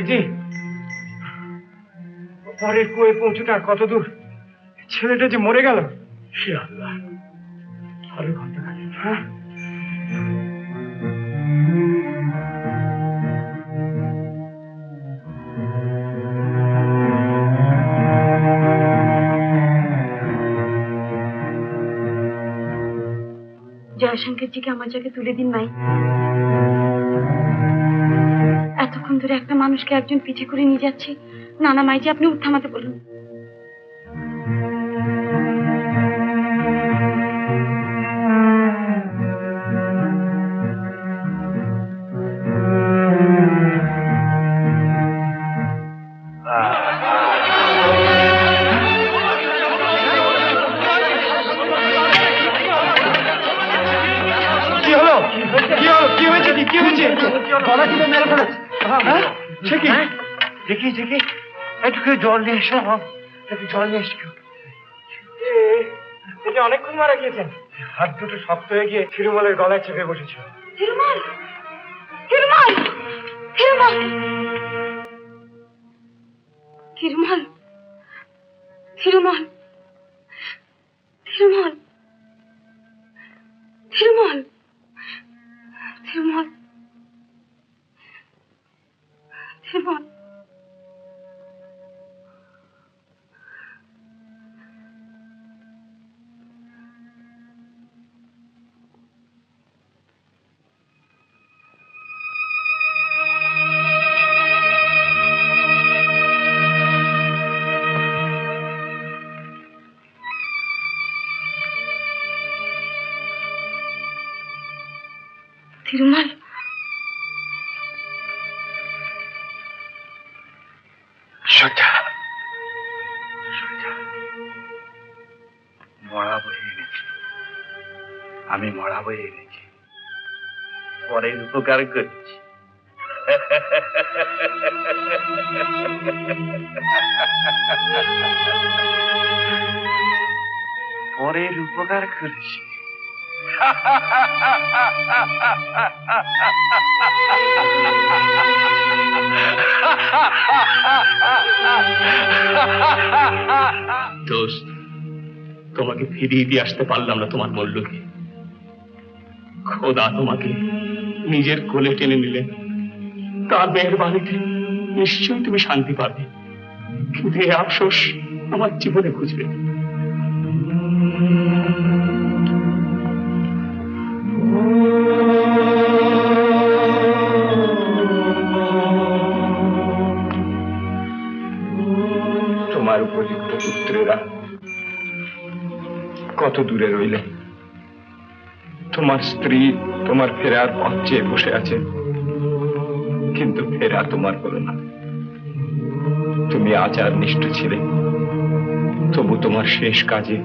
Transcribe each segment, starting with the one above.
দেখেছি পরের কুয়ে পৌঁছতে আর কত দূর, ছেলেটা যে মরে গেল। হে আল্লাহ, আরো ঘন্টা খালি। হ্যাঁ, জয়শঙ্করজিকে আমার জায়গায় তুলে দিন মাই। এতক্ষণ ধরে একটা মানুষকে একজন পিছে করে নিয়ে যাচ্ছে। না না মাইজি, আপনি থামাতে বলুন। জল নিয়ে এসো, জল নিয়ে এসো। অনেকক্ষণ মারা গিয়েছেন, হাত দুটো শক্ত হয়ে গিয়ে থিরুমালের গলায় চেপে বসেছিল। থিরুমাল, থিরুমাল, থিরুমাল, থিরুমাল, থিরুমাল, থিরুমাল, থিরুমাল, থিরুমাল, থিরুমাল। থিরুমাল, সোজা মরা বয়ে এনেছি, আমি মরা বয়ে এনেছি, পরের উপকার করছি। পরের উপকার করেছি। দোস্ত, তোমাকে ফিরিয়ে দিয়ে আসতে পারলাম না তোমার মূল্যকে। খোদা তোমাকে নিজের কোলে টেনে নিলেন, তার মেহেরবানিতে নিশ্চয়ই তুমি শান্তি পাবে। কিন্তু এই আফসোস আমার জীবনে খুঁজবে। তোমার উপযুক্ত পুত্রেরা কত দূরে রইলেন। তোমার স্ত্রী তোমার ফেরার পথ চেয়ে বসে আছে, কিন্তু ফেরা তোমার হলো না। তুমি আচার নিষ্ঠ ছিলে, তবু তোমার শেষ কাজে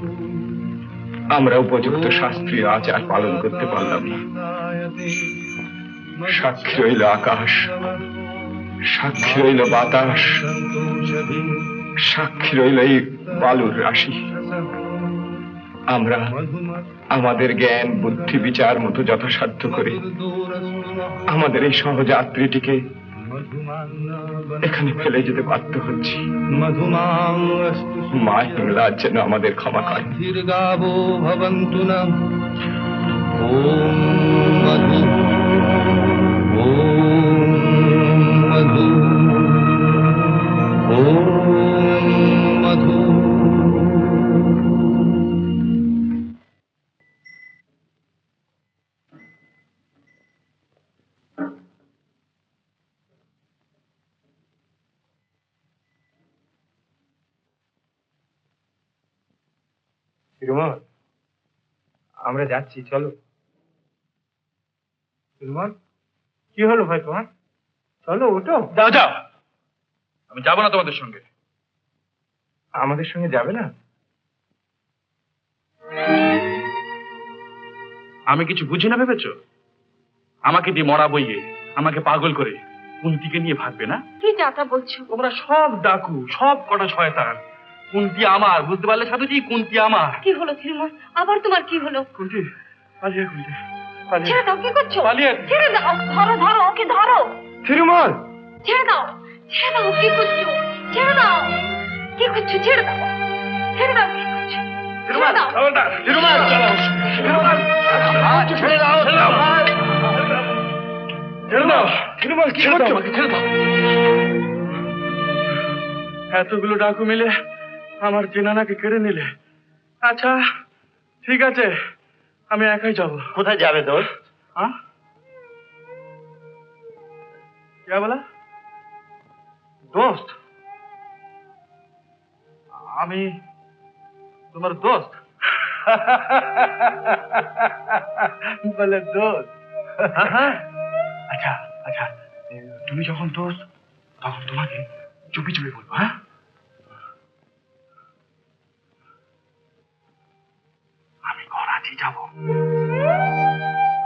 আমরা উপযুক্ত শাস্ত্রীয় আচার পালন করতে পারলাম না। সাক্ষী রইল আকাশ, সাক্ষী রইল বাতাস, সাক্ষী রইল এই বালুর রাশি। আমরা আমাদের জ্ঞান বুদ্ধি বিচার মতো যথাসাধ্য করে আমাদের এই সহযাত্রীটিকে এখানে ফেলে যেতে বাধ্য হচ্ছি। মা হিংলা যেন আমাদের ক্ষমা করেন। তিরুমল, আমরা যাচ্ছি, চলো। তিরুমল, কি হলো ভাই তোমার? চলো, ওঠো। যাও যাও, আমি যাবো না তোমাদের সঙ্গে। আমাদের সঙ্গে যাবে না? আমি কিছু বুঝি না ভেবেছ? আমাকে দিয়ে মরা বইয়ে আমাকে পাগল করে কুন্তিকে নিয়ে ভাগবে না? কি যাতা বলছো? তোমরা সব ডাকু, সব কটা শয়তান। কুন্তি আমার, বুঝতে পারলে সাধুজি? কুন্তি আমার। কি হলো থিরুমাল, আবার তোমার কি হলো? কুন্তি পালিয়ে, কুন্তি ছেড়ে দাও, কি করছো? পালিয়ে। ছেড়ে দাও, ধরো ধরো, ওকে ধরো। তিরুমল, ছেড়ে দাও, ছেড়ে দাও, কি করছো? ছেড়ে দাও, কি করছো? ছেড়ে দাও, ছেড়ে দাও, কি করছো? ছেড়ে দাও। এতগুলো ডাকু মিলে আমার চেনানাকে কেড়ে নিলে। আচ্ছা ঠিক আছে, আমি একাই যাব। কোথায় যাবে দোস্ত? হ্যাঁ क्या बोला? দোস্ত? আমি তোমার দোস্ত? বলে দোস্ত? আচ্ছা আচ্ছা, তুমি যখন দোস্ত তখন তোমাকে চুপি চুপি বলবো। হ্যাঁ, আমি করাচি যাব।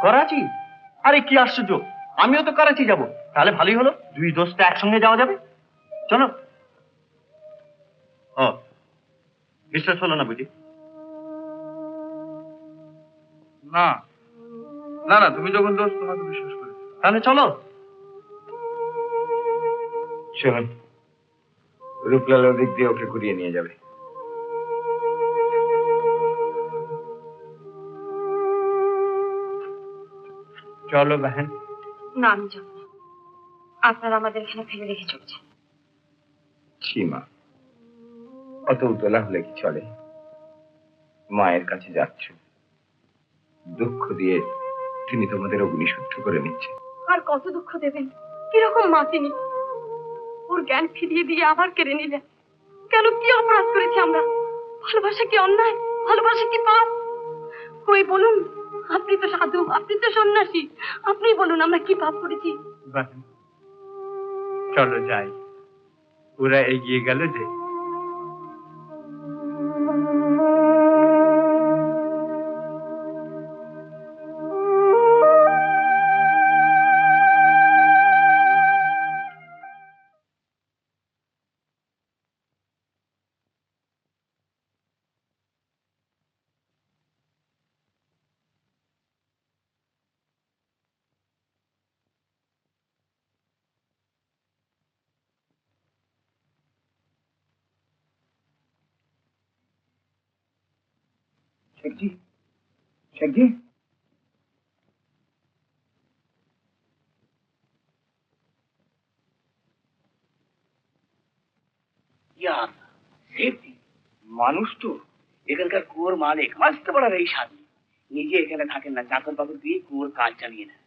করাচি? আরে কি আশ্চর্য, আমিও তো করাচি যাব। তাহলে ভালোই হলো, দুই দোস্ত একসঙ্গে যাওয়া যাবে। চলো। ও, বিশ্বাস হলো না বুঝি? না না না, তুমি যখন দোস্ত তোমাকে বিশ্বাস করি। তাহলে চলো। শুনুন, রূপলাল ওদিক দিয়ে ওকে ঘুরিয়ে নিয়ে যাবে। চলো বহন। না, আমি যাবো না। আপনারা আমাদের এখানে ফেলে রেখে চলছেন। সীমা, অত উতলা হলে কি চলে? মায়ের কাছে যাচ্ছ, দুঃখ দিয়ে তিনি তোমাদের অগ্নি শুদ্ধ করে নিচ্ছে। আর কত দুঃখ দেবেন? কিরকম মা তিনি? ওর জ্ঞান ফিরিয়ে দিয়ে আবার কেড়ে নিলেন। কেন, কি অপরাধ করেছি আমরা? ভালোবাসা কি অন্যায়? ভালোবাসা কি পাপ? কই বলুন, আপনি তো সাধু, আপনি তো সন্ন্যাসী, আপনি বলুন আমরা কি পাপ করেছি? বহন চলো যাই, ওরা এগিয়ে গেল যে। শেখ জি, শেখ জি, মানুষ তো এখানকার কুয়োর মালিক, মাস্ত বড় এই স্বামী নিজে এখানে থাকেন না, চাকর বাকর দিয়ে কুয়োর কাজ চালিয়ে নেন।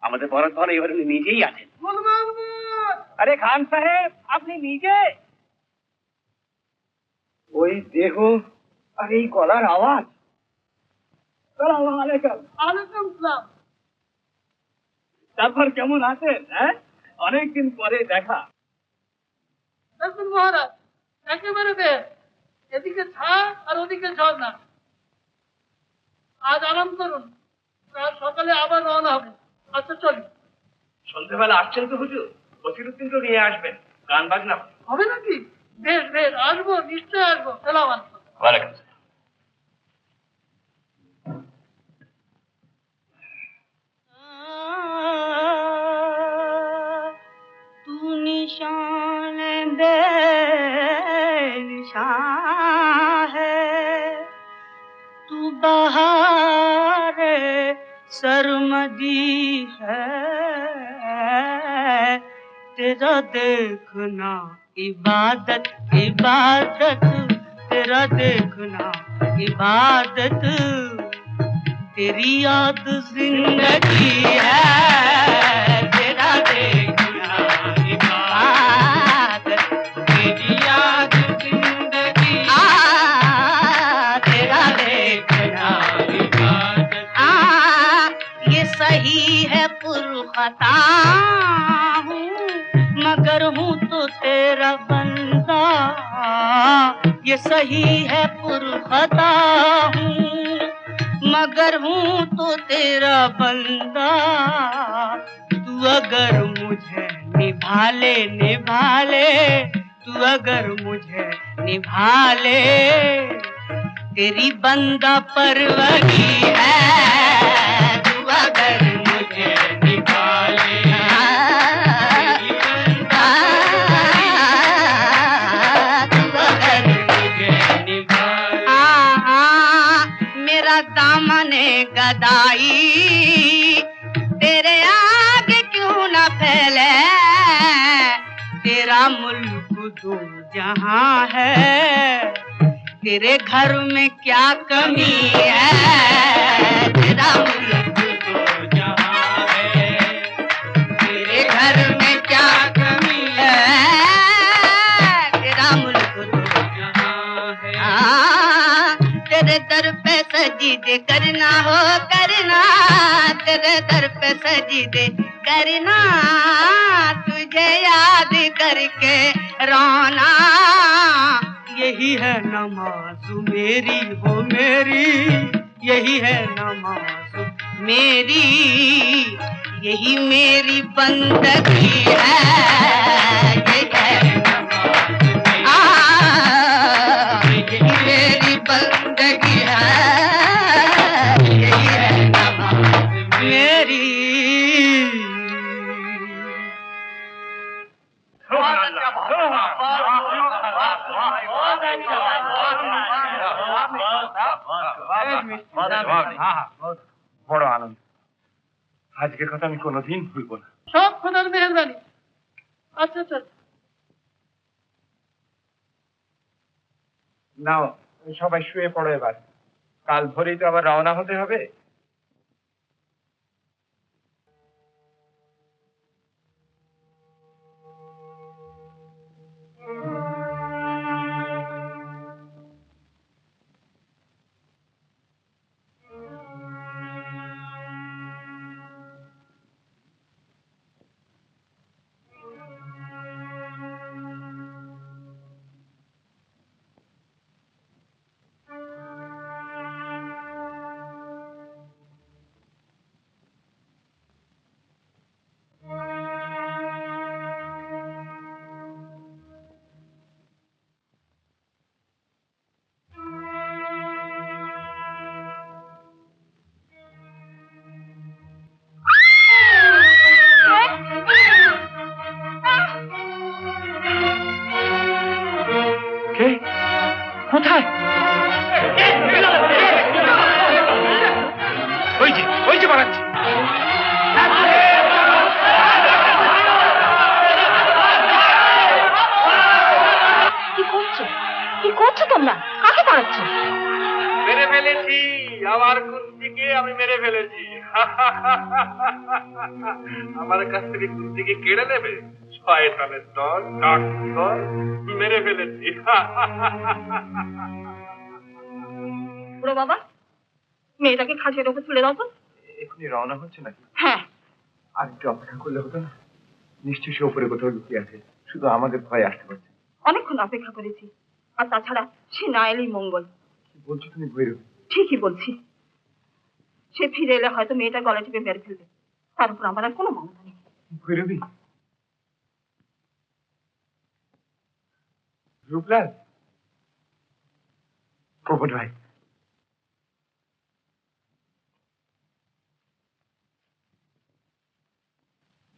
আমাদের বরাদ ধর এবার উনি নিজেই আছেন। আরে খান সাহেব, আপনি নিজে? ওই দেহ আর এই গলার আওয়াজ। তারপর কেমন আছেন? হ্যাঁ, অনেকদিন পরে দেখা। মহারাজ একেবারে বেশ, এদিকে ছাড় আর ওদিকে ঝড় না। আজ আরাম করুন, কাল সকালে আবার রওনা হবে। আচ্ছা চলি। সন্ধ্যেবেলা আসছেন তো হুজুর, বসিরুদ্দিন তো নিয়ে আসবেন, গান বাজনা হবে নাকি? বেশ বেশ, আসবো, নিশ্চয় আসবো। সালাম আলাইকুম। ওয়ালাইকুম আসসালাম। तू निशान बेनिशान है, तू बहार सरमदी है, तेरा देखना इबादत इबादत, तेरा देखना इबादत, तेरी याद जिंदगी है, तेरा देखना इबादत, तेरी याद जिंदगी, तेरा देखना इबादत। ये सही है पुरखता हूँ, मगर हूँ तो तेरा बंदा। ये सही है पुरखता हूँ, मगर हूँ तो तेरा बंदा। तू अगर मुझे निभा ले निभा ले, तू अगर मुझे निभा ले, तेरी बंदा परवरी है। तू अगर मुझे निभा ले, तेरी बंदा गदाई तेरे आगे क्यों न फैले तेरा मुल्क दो जहां है तेरे घर में क्या कमी है तेरा मुल्क दो जहां है तेरे घर में क्या कमी है तेरा मुल्क दो जहां है तेरे दर पे सजीदे करना हो करना तेरे दर पे सजीदे करना तुझे याद करके रोना यही है नमाज मेरी हो मेरी यही है नमाज मेरी यही मेरी बंदगी है यही है नमाज यही मेरी बंदगी है यही है नमाज मेरी বড় আনন্দ আজকের কথা আমি কোনোদিন ভুলবো না সব খোদার মেহরবানি আচ্ছা আচ্ছা নাও সবাই শুয়ে পড়ো এবার কাল ভোরেই তো আবার রওনা হতে হবে কোথায় ওই যে বাড়াচ্ছে কি করছো তোমরা কাকে পড়াচ্ছো মেরে ফেলেছি আমার কুন্তিকে আমি মেরে ফেলেছি আমার কাছ থেকে কুন্তিকে কেড়ে নেবে শয়তানের দল ডাক্তার মেরে ফেলেছি বুড়ো বাবা মেয়েটাকে খাঁচির ওপর তুলে দাও তো এখনই রওনা হচ্ছে নাকি হ্যাঁ আর একটু অপেক্ষা করলে হতো না নিশ্চয়ই সে উপরে কোথাও লুকিয়ে আছে শুধু আমাদের ভয় আসতে পারছে অনেকক্ষণ অপেক্ষা করেছি আর তাছাড়া সে না এলেই মঙ্গল কি বলছো তুমি ভৈরবী ঠিকই বলছি সে ফিরে এলে হয়তো মেয়েটা গলা টিপে মেরে ফেলবে তার উপর আমার আর কোনো মমতা নেই ভৈরবী রূপলাল কপট ভাই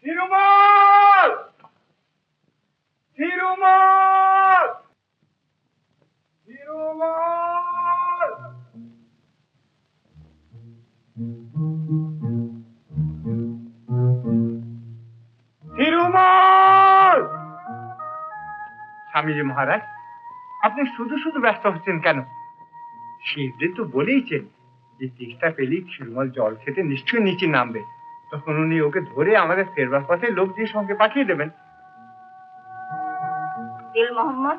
তিরুমাল তিরুমাল তিরুমাল তিরুমাল স্বামীজি মহারাজ আপনি শুধু শুধু ব্যস্ত হচ্ছেন কেন শিবদেব তো বলেইছেন যে চেষ্টা পেলেই তিরুমাল জল খেতে নিশ্চয়ই নিচে নামবে তখন উনি ওকে ধরে আমাদের ফেরবার পথে লোক দিয়ে সঙ্গে পাঠিয়ে দেবেন দিল মোহাম্মদ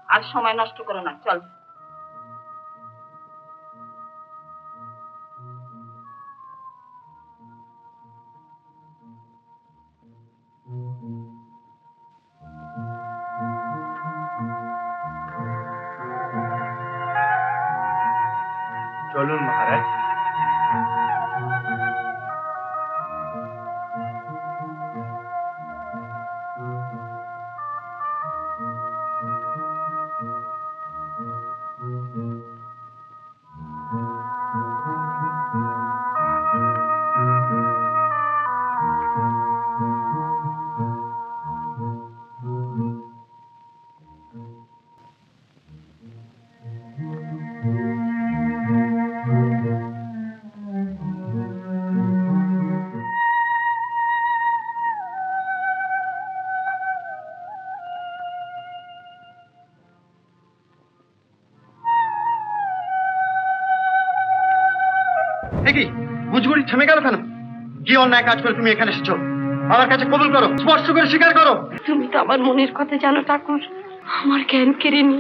আর সময় নষ্ট করো না চল চলুন মহারাজ ঘড়ি থেমে গেল কেন? কি অন্যায় কাজ করে তুমি এখানে এসেছো? আমার কাছে কবুল করো, স্পর্শ করে স্বীকার করো। তুমি তো আমার মনের কথা জানো ঠাকুর। আমার জ্ঞান কেড়ে নি,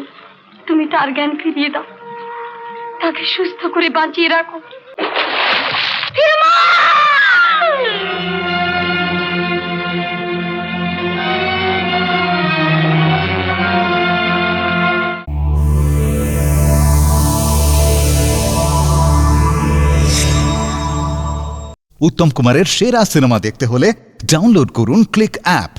তুমি তার জ্ঞান ফিরিয়ে দাও, তাকে সুস্থ করে বাঁচিয়ে রাখো। উত্তম কুমারের সেরা সিনেমা দেখতে হলে ডাউনলোড করুন ক্লিক অ্যাপ।